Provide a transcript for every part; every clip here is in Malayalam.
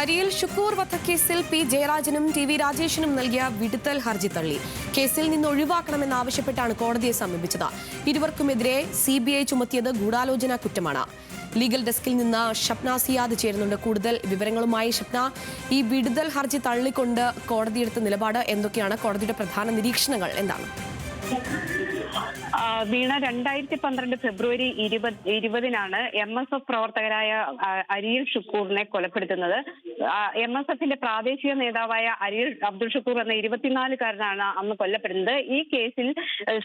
അരിയിൽ ഷുക്കൂർ വധക്കേസിൽ പി ജയരാജനും ടി വി രാജേഷിനും നൽകിയ വിടുതൽ ഹർജി തള്ളി. കേസിൽ നിന്ന് ഒഴിവാക്കണമെന്നാവശ്യപ്പെട്ടാണ് കോടതിയെ സമീപിച്ചത്. ഇരുവർക്കുമെതിരെ CBI ചുമത്തിയത് ഗൂഢാലോചന കുറ്റമാണ്. ലീഗൽ ഡെസ്കിൽ നിന്ന് ഷപ്ന സിയാദ് ചേരുന്നുണ്ട്. കൂടുതൽ വിവരങ്ങളുമായി ഷപ്ന, ഈ വിടുതൽ ഹർജി തള്ളിക്കൊണ്ട് കോടതിയെടുത്ത നിലപാട് എന്തൊക്കെയാണ്? കോടതിയുടെ പ്രധാന നിരീക്ഷണങ്ങൾ എന്താണ്? വീണ 2012 ഫെബ്രുവരി 20 MSF പ്രവർത്തകരായ അരിയിൽ ഷുക്കൂറിനെ കൊലപ്പെടുത്തുന്നത്. MSFന്റെ പ്രാദേശിക നേതാവായ അരിയിൽ അബ്ദുൾ ഷുക്കൂർ എന്ന 24-കാരനാണ് അന്ന് കൊല്ലപ്പെടുന്നത്. ഈ കേസിൽ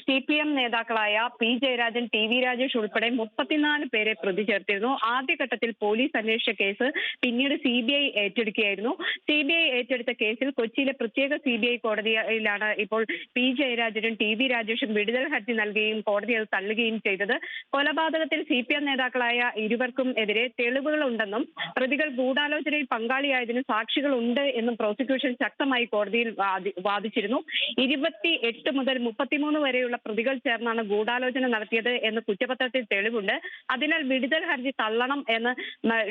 CPM നേതാക്കളായ P Jayarajan, T V Rajesh ഉൾപ്പെടെ 34 പേരെ പ്രതി ചേർത്തിരുന്നു. ആദ്യഘട്ടത്തിൽ പോലീസ് അന്വേഷിച്ച കേസ് പിന്നീട് CBI ഏറ്റെടുക്കുകയായിരുന്നു. CBI ഏറ്റെടുത്ത കേസിൽ കൊച്ചിയിലെ പ്രത്യേക CBI കോടതിയിലാണ് ഇപ്പോൾ പി ജയരാജനും ടി വി രാജേഷും വിടുതൽ ഹർജി നൽകുകയും കോടതി അത് തള്ളുകയും ചെയ്തത്. കൊലപാതകത്തിൽ CPM നേതാക്കളായ ഇരുവർക്കും എതിരെ തെളിവുകളുണ്ടെന്നും പ്രതികൾ ഗൂഢാലോചനയിൽ പങ്കാളിയായതിന് സാക്ഷികളുണ്ട് എന്നും പ്രോസിക്യൂഷൻ ശക്തമായി കോടതിയിൽ വാദിച്ചിരുന്നു. 28 മുതൽ 33 വരെയുള്ള പ്രതികൾ ചേർന്നാണ് ഗൂഢാലോചന നടത്തിയത് എന്ന് കുറ്റപത്രത്തിൽ തെളിവുണ്ട്. അതിനാൽ വിടുതൽ ഹർജി തള്ളണം എന്ന്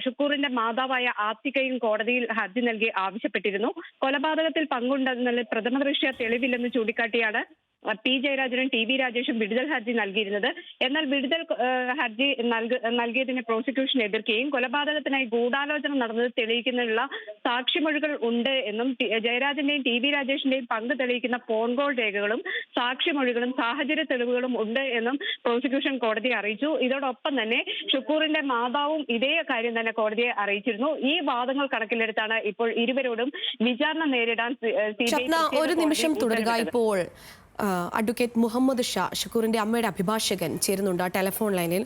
ഷുക്കൂറിന്റെ മാതാവായ ആത്തിക്കയും കോടതിയിൽ ഹർജി നൽകി ആവശ്യപ്പെട്ടിരുന്നു. കൊലപാതകത്തിൽ പങ്കുണ്ടെന്നതിൽ പ്രഥമ ദൃഷ്ട്യാ തെളിവില്ലെന്ന് ചൂണ്ടിക്കാട്ടിയാണ് പി ജയരാജനും ടി വി രാജേഷും വിടുതൽ ഹർജി നൽകിയിരുന്നത്. എന്നാൽ വിടുതൽ ഹർജി നൽകിയതിനെ പ്രോസിക്യൂഷൻ എതിർക്കുകയും കൊലപാതകത്തിനായി ഗൂഢാലോചന നടന്നത് തെളിയിക്കുന്നതിനുള്ള സാക്ഷിമൊഴികൾ ഉണ്ട് എന്നും ജയരാജന്റെയും ടി വി രാജേഷിന്റെയും പങ്ക് തെളിയിക്കുന്ന ഫോൺ കോൾ രേഖകളും സാക്ഷിമൊഴികളും സാഹചര്യ തെളിവുകളും ഉണ്ട് എന്നും പ്രോസിക്യൂഷൻ കോടതിയെ അറിയിച്ചു. ഇതോടൊപ്പം തന്നെ ഷുക്കൂറിന്റെ മാതാവും ഇതേ കാര്യം തന്നെ കോടതിയെ അറിയിച്ചിരുന്നു. ഈ വാദങ്ങൾ കണക്കിലെടുത്താണ് ഇപ്പോൾ ഇരുവരോടും വിചാരണ നേരിടാൻ ഒരു നിമിഷം തുടരുക. ഇപ്പോൾ അഡ്വക്കേറ്റ് മുഹമ്മദ് ഷാ, ഷുക്കൂറിന്റെ അമ്മയുടെ അഭിഭാഷകൻ, ചേരുന്നുണ്ട് ടെലിഫോൺ ലൈനിൽ.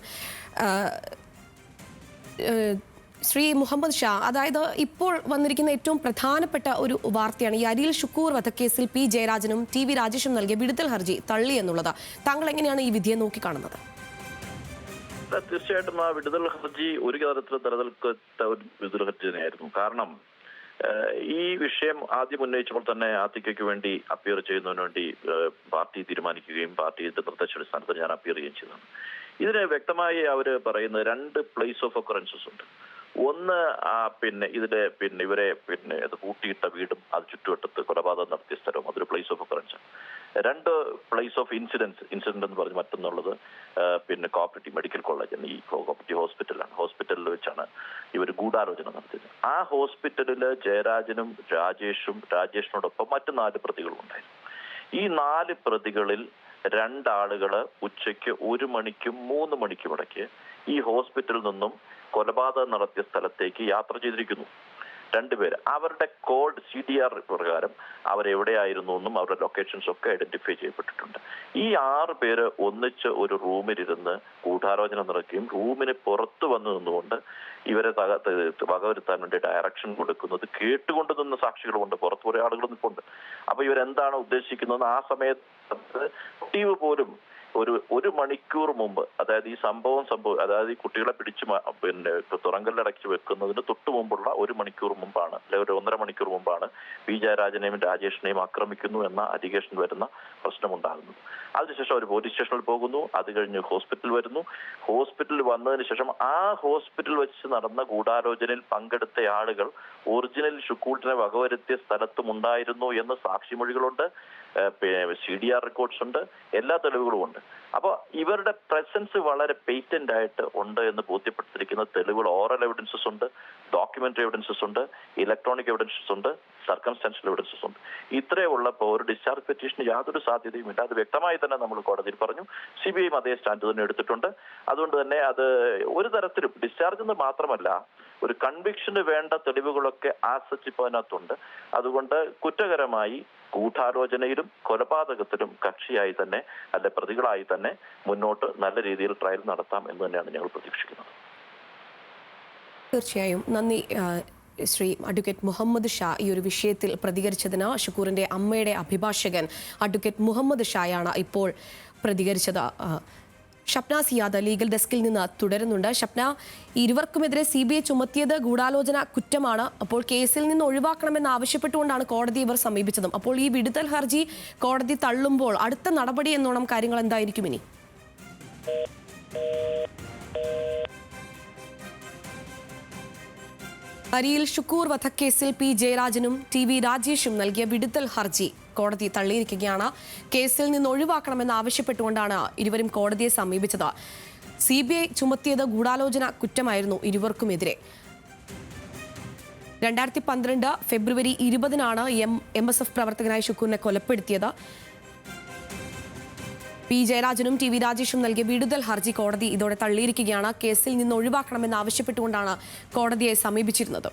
ശ്രീ മുഹമ്മദ് ഷാ, അതായത് ഇപ്പോൾ വന്നിരിക്കുന്ന ഏറ്റവും പ്രധാനപ്പെട്ട ഒരു വാർത്തയാണ് ഈ അരിയിൽ ഷുക്കൂർ വധക്കേസിൽ പി ജയരാജനും ടി വി രാജേഷും നൽകിയ വിടുതൽ ഹർജി തള്ളി എന്നുള്ളത്. താങ്കൾ എങ്ങനെയാണ് ഈ വിധിയെ നോക്കിക്കാണുന്നത്? തീർച്ചയായിട്ടും ആ വിടുതൽ ഹർജി ഒരു തരത്തിലും തലതൽക്കത്ത ഒരു വിടുതൽ ഹർജി തന്നെയായിരുന്നു. കാരണം ഈ വിഷയം ആദ്യം ഉന്നയിച്ചപ്പോൾ തന്നെ ആത്തിക്കയ്ക്ക് വേണ്ടി അപ്പിയർ ചെയ്യുന്നതിന് വേണ്ടി പാർട്ടി തീരുമാനിക്കുകയും പാർട്ടി പ്രത്യക്ഷാടിസ്ഥാനത്തിൽ ഞാൻ അപ്പിയർ ചെയ്യുകയും ചെയ്തതാണ്. ഇതിന് വ്യക്തമായി അവർ പറയുന്നത് 2 പ്ലേസ് ഓഫ് ഒക്കറൻസസ് ഉണ്ട്. ഒന്ന് ഇതിലെ ഇവരെ അത് പൂട്ടിയിട്ട വീടും അത് ചുറ്റുവട്ടത്ത് കൊലപാതകം നടത്തിയ സ്ഥലവും അതൊരു place of occurrence. 2 place of incident എന്ന് പറഞ്ഞ് മറ്റൊന്നുള്ളത് കോപ്പറേറ്റീവ് മെഡിക്കൽ കോളേജ്, ഈ കോപ്പറേറ്റീവ് ഹോസ്പിറ്റലാണ്. ഹോസ്പിറ്റലിൽ വെച്ചാണ് ഇവർ ഗൂഢാലോചന നടത്തിയത്. ആ ഹോസ്പിറ്റലിൽ ജയരാജനും രാജേഷിനോടൊപ്പം മറ്റു 4 പ്രതികളും ഉണ്ടായിരുന്നു. ഈ 4 പ്രതികളിൽ 2 ആളുകൾ ഉച്ചയ്ക്ക് 1 മണിക്കും 3 മണിക്കും ഇടയ്ക്ക് ഈ ഹോസ്പിറ്റലിൽ നിന്നും കൊലപാതകം നടത്തിയ സ്ഥലത്തേക്ക് യാത്ര ചെയ്തിരിക്കുന്നു. 2 പേര്. അവരുടെ കോഡ് CDR പ്രകാരം അവരെവിടെയായിരുന്നു എന്നും അവരുടെ ലൊക്കേഷൻസ് ഒക്കെ ഐഡന്റിഫൈ ചെയ്യപ്പെട്ടിട്ടുണ്ട്. ഈ 6 പേര് ഒന്നിച്ച് ഒരു റൂമിലിരുന്ന് ഗൂഢാലോചന നടക്കുകയും റൂമിന് പുറത്തു വന്നു നിന്നുകൊണ്ട് ഇവരെ വകവരുത്താൻ വേണ്ടി ഡയറക്ഷൻ കൊടുക്കുന്നത് കേട്ടുകൊണ്ട് നിന്ന സാക്ഷികളുണ്ട്. പുറത്ത് കുറെ ആളുകൾ നിൽപ്പുണ്ട്. അപ്പൊ ഇവരെന്താണ് ഉദ്ദേശിക്കുന്നത് ആ സമയത്ത് മോട്ടീവ് പോലും ഒരു മണിക്കൂർ മുമ്പ്, അതായത് ഈ അതായത് ഈ കുട്ടികളെ പിടിച്ച് തുറങ്കലിലടക്കി വെക്കുന്നതിന് തൊട്ടു മുമ്പുള്ള 1 മണിക്കൂർ മുമ്പാണ്, അല്ലെങ്കിൽ ഒരു 1.5 മണിക്കൂർ മുമ്പാണ് പി ജയരാജനെയും രാജേഷിനെയും ആക്രമിക്കുന്നു എന്ന അലിഗേഷൻ വരുന്ന പ്രശ്നമുണ്ടാകുന്നത്. അതിനുശേഷം അവർ പോലീസ് സ്റ്റേഷനിൽ പോകുന്നു. അത് കഴിഞ്ഞ് ഹോസ്പിറ്റൽ വരുന്നു. ഹോസ്പിറ്റലിൽ വന്നതിന് ശേഷം ആ ഹോസ്പിറ്റൽ വെച്ച് നടന്ന ഗൂഢാലോചനയിൽ പങ്കെടുത്ത ആളുകൾ ഒറിജിനൽ ഷുക്കൂറിനെ വകവരുത്തിയ സ്ഥലത്തും ഉണ്ടായിരുന്നു എന്ന് സാക്ഷിമൊഴികളുണ്ട്, CDR റെക്കോർഡ്സ് ഉണ്ട്, എല്ലാ തെളിവുകളും ഉണ്ട്. അപ്പോൾ ഇവരുടെ പ്രസൻസ് വളരെ പേറ്റന്റ് ആയിട്ട് ഉണ്ട് എന്ന് ബോധ്യപ്പെട്ടിരിക്കുന്ന തെളിവുകൾ, ഓറൽ എവിഡൻസസ് ഉണ്ട്, ഡോക്യുമെന്ററി എവിഡൻസസ് ഉണ്ട്, ഇലക്ട്രോണിക് എവിഡൻസസ് ഉണ്ട്, സർക്കംസ്റ്റാൻഷ്യൽ എവിഡൻസസ് ഉണ്ട്. ഇത്രയും ഉള്ളപ്പോൾ ഒരു ഡിസ്ചാർജ് പെറ്റീഷന് യാതൊരു സാധ്യതയുമില്ല. അത് വ്യക്തമായി തന്നെ നമ്മൾ കോടതിയിൽ പറഞ്ഞു. CBI അതേ സ്റ്റാൻഡ് തന്നെ എടുത്തിട്ടുണ്ട്. അതുകൊണ്ട് തന്നെ അത് ഒരു തരത്തിലും ഡിസ്ചാർജ് എന്ന് മാത്രമല്ല, ഒരു കൺവിക്ഷന് വേണ്ട തെളിവുകളൊക്കെ ആസച്ചിപ്പോൾ അതിനകത്തുണ്ട്. അതുകൊണ്ട് കുറ്റകരമായി ഗൂഢാലോചനയിലും കൊലപാതകത്തിലും കക്ഷിയായി തന്നെ പ്രതികളായി തന്നെ മുന്നോട്ട് നല്ല രീതിയിൽ ട്രയൽ നടത്താം എന്ന് തന്നെയാണ് ഞങ്ങൾ പ്രതീക്ഷിക്കുന്നത്. തീർച്ചയായും നന്ദി ശ്രീ അഡ്വക്കേറ്റ് മുഹമ്മദ് ഷാ ഈ ഒരു വിഷയത്തിൽ പ്രതികരിച്ചതിന്. ഷുക്കൂറിന്റെ അമ്മയുടെ അഭിഭാഷകൻ അഡ്വക്കേറ്റ് മുഹമ്മദ് ഷായാണ് ഇപ്പോൾ പ്രതികരിച്ചത്. ഷപ്ന സിയാദ് ലീഗൽ ഡെസ്കിൽ നിന്ന് തുടരുന്നുണ്ട്. ഷപ്ന, ഇരുവർക്കുമെതിരെ CBI ചുമത്തിയത് ഗൂഢാലോചന കുറ്റമാണ്. അപ്പോൾ കേസിൽ നിന്ന് ഒഴിവാക്കണമെന്ന് ആവശ്യപ്പെട്ടുകൊണ്ടാണ് കോടതി ഇവർ സമീപിച്ചതും. അപ്പോൾ ഈ വിടുതൽ ഹർജി കോടതി തള്ളുമ്പോൾ അടുത്ത നടപടി എന്നോണം കാര്യങ്ങൾ എന്തായിരിക്കും ഇനി? അരിയിൽ ഷുക്കൂർ വധക്കേസിൽ പി ജയരാജനും ടി.വി. രാജേഷും നൽകിയ വിടുതൽ ഹർജി കോടതി തള്ളിയിരിക്കുകയാണ്. കേസിൽ നിന്ന് ഒഴിവാക്കണമെന്ന് ആവശ്യപ്പെട്ടുകൊണ്ടാണ് ഇരുവരും കോടതിയെ സമീപിച്ചത്. CBI ചുമത്തിയത് ഗൂഢാലോചന കുറ്റമായിരുന്നു ഇരുവർക്കുമെതിരെ. 2012 ഫെബ്രുവരി 20-നാണ് MSF പ്രവർത്തകനായ ഷുക്കൂറിനെ കൊലപ്പെടുത്തിയത്. P ജയരാജനും TV. രാജേഷും നൽകിയ വിടുതൽ ഹർജി കോടതി ഇതോടെ തള്ളിയിരിക്കുകയാണ്. കേസിൽ നിന്ന് ഒഴിവാക്കണമെന്ന് ആവശ്യപ്പെട്ടുകൊണ്ടാണ് കോടതിയെ സമീപിച്ചിരുന്നത്.